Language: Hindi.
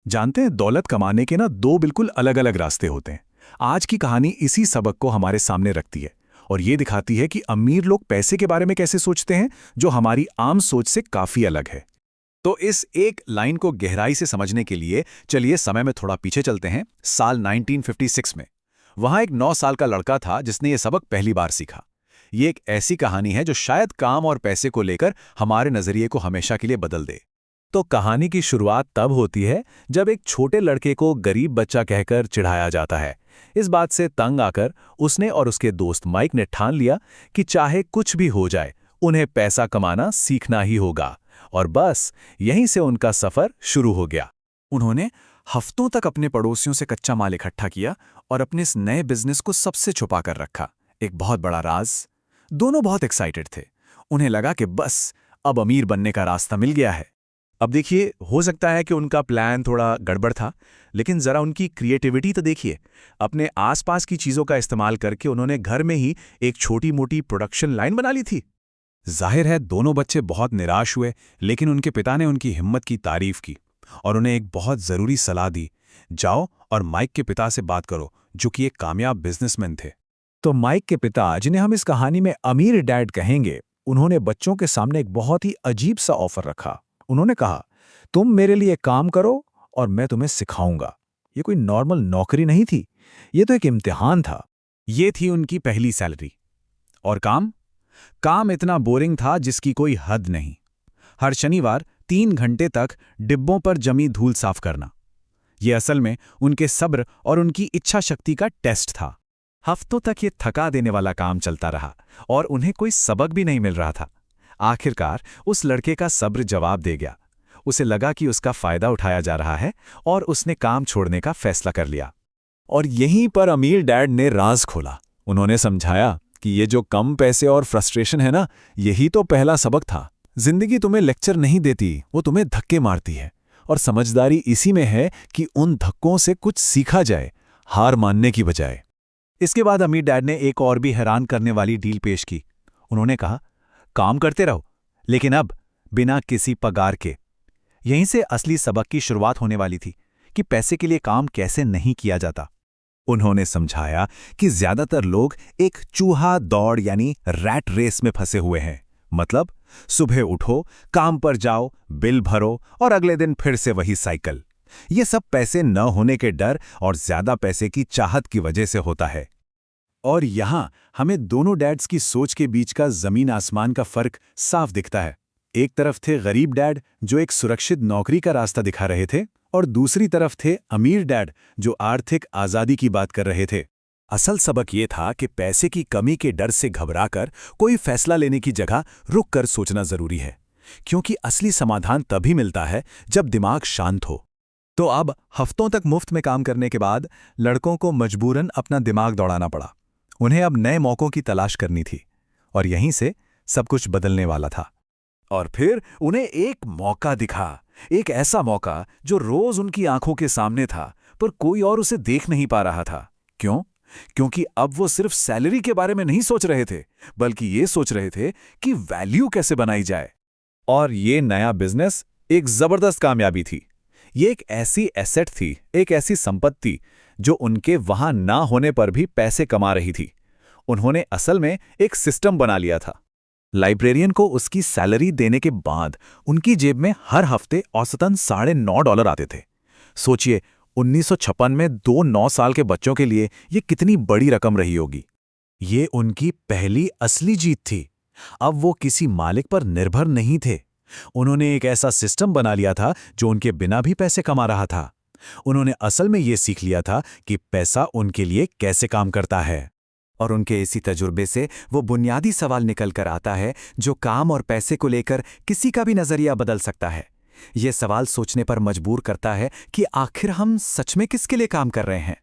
जानते हैं, दौलत कमाने के ना दो बिल्कुल अलग अलग रास्ते होते हैं। आज की कहानी इसी सबक को हमारे सामने रखती है और ये दिखाती है कि अमीर लोग पैसे के बारे में कैसे सोचते हैं, जो हमारी आम सोच से काफी अलग है। तो इस एक लाइन को गहराई से समझने के लिए चलिए समय में थोड़ा पीछे चलते हैं, साल 1956 में। वहां एक 9 साल का लड़का था जिसने ये सबक पहली बार सीखा। ये एक ऐसी कहानी है जो शायद काम और पैसे को लेकर हमारे नजरिए को हमेशा के लिए बदल दे। तो कहानी की शुरुआत तब होती है जब एक छोटे लड़के को गरीब बच्चा कहकर चिढ़ाया जाता है। इस बात से तंग आकर उसने और उसके दोस्त माइक ने ठान लिया कि चाहे कुछ भी हो जाए, उन्हें पैसा कमाना सीखना ही होगा। और बस यहीं से उनका सफर शुरू हो गया। उन्होंने हफ्तों तक अपने पड़ोसियों से कच्चा माल इकट्ठा किया और अपने इस नए बिजनेस को सबसे छुपा कर रखा। एक बहुत बड़ा राज। दोनों बहुत एक्साइटेड थे। उन्हें लगा कि बस अब अमीर बनने का रास्ता मिल गया है। अब देखिए, हो सकता है कि उनका प्लान थोड़ा गड़बड़ था, लेकिन जरा उनकी क्रिएटिविटी तो देखिए। अपने आसपास की चीजों का इस्तेमाल करके उन्होंने घर में ही एक छोटी मोटी प्रोडक्शन लाइन बना ली थी। जाहिर है दोनों बच्चे बहुत निराश हुए, लेकिन उनके पिता ने उनकी हिम्मत की तारीफ की और उन्हें एक बहुत जरूरी सलाह दी। जाओ और माइक के पिता से बात करो, जो कि एक कामयाब बिजनेसमैन थे। तो माइक के पिता, जिन्हें हम इस कहानी में अमीर डैड कहेंगे, उन्होंने बच्चों के सामने एक बहुत ही अजीब सा ऑफर रखा। उन्होंने कहा, तुम मेरे लिए काम करो और मैं तुम्हें सिखाऊंगा। ये कोई नॉर्मल नौकरी नहीं थी, ये तो एक इम्तिहान था। ये थी उनकी पहली सैलरी। और काम काम इतना बोरिंग था जिसकी कोई हद नहीं। हर शनिवार 3 घंटे तक डिब्बों पर जमी धूल साफ करना। ये असल में उनके सब्र और उनकी इच्छा शक्ति का टेस्ट था। हफ्तों तक ये थका देने वाला काम चलता रहा और उन्हें कोई सबक भी नहीं मिल रहा था। आखिरकार उस लड़के का सब्र जवाब दे गया। उसे लगा कि उसका फायदा उठाया जा रहा है और उसने काम छोड़ने का फैसला कर लिया। और यहीं पर अमीर डैड ने राज खोला। उन्होंने समझाया कि ये जो कम पैसे और फ्रस्ट्रेशन है ना, यही तो पहला सबक था। जिंदगी तुम्हें लेक्चर नहीं देती, वो तुम्हें धक्के मारती है। और समझदारी इसी में है कि उन धक्कों से कुछ सीखा जाए, हार मानने की बजाय। इसके बाद अमीर डैड ने एक और भी हैरान करने वाली डील पेश की। उन्होंने कहा, काम करते रहो, लेकिन अब बिना किसी पगार के। यहीं से असली सबक की शुरुआत होने वाली थी कि पैसे के लिए काम कैसे नहीं किया जाता। उन्होंने समझाया कि ज्यादातर लोग एक चूहा दौड़ यानी रैट रेस में फंसे हुए हैं। मतलब सुबह उठो, काम पर जाओ, बिल भरो और अगले दिन फिर से वही साइकिल। ये सब पैसे न होने के डर और ज्यादा पैसे की चाहत की वजह से होता है। और यहां हमें दोनों डैड्स की सोच के बीच का जमीन आसमान का फर्क साफ दिखता है। एक तरफ थे गरीब डैड जो एक सुरक्षित नौकरी का रास्ता दिखा रहे थे, और दूसरी तरफ थे अमीर डैड जो आर्थिक आजादी की बात कर रहे थे। असल सबक ये था कि पैसे की कमी के डर से घबराकर कोई फैसला लेने की जगह रुककर सोचना जरूरी है, क्योंकि असली समाधान तभी मिलता है जब दिमाग शांत हो। तो अब हफ्तों तक मुफ्त में काम करने के बाद लड़कों को मजबूरन अपना दिमाग दौड़ाना पड़ा। उन्हें अब नए मौकों की तलाश करनी थी, और यहीं से सब कुछ बदलने वाला था। और फिर उन्हें एक मौका दिखा, एक ऐसा मौका जो रोज उनकी आंखों के सामने था, पर कोई और उसे देख नहीं पा रहा था। क्यों? क्योंकि अब वो सिर्फ सैलरी के बारे में नहीं सोच रहे थे, बल्कि ये सोच रहे थे कि वैल्यू कैसे बनाई जाए। और ये नया बिजनेस एक जबरदस्त कामयाबी थी। ये एक ऐसी एसेट थी, एक ऐसी संपत्ति जो उनके वहां ना होने पर भी पैसे कमा रही थी। उन्होंने असल में एक सिस्टम बना लिया था। लाइब्रेरियन को उसकी सैलरी देने के बाद उनकी जेब में हर हफ्ते औसतन $9.5 आते थे। सोचिए, 1956 में 2 9 साल के बच्चों के लिए ये कितनी बड़ी रकम रही होगी। ये उनकी पहली असली जीत थी। अब वो किसी मालिक पर निर्भर नहीं थे। उन्होंने एक ऐसा सिस्टम बना लिया था जो उनके बिना भी पैसे कमा रहा था। उन्होंने असल में ये सीख लिया था कि पैसा उनके लिए कैसे काम करता है। और उनके इसी तजुर्बे से वो बुनियादी सवाल निकल कर आता है जो काम और पैसे को लेकर किसी का भी नजरिया बदल सकता है। ये सवाल सोचने पर मजबूर करता है कि आखिर हम सच में किसके लिए काम कर रहे हैं।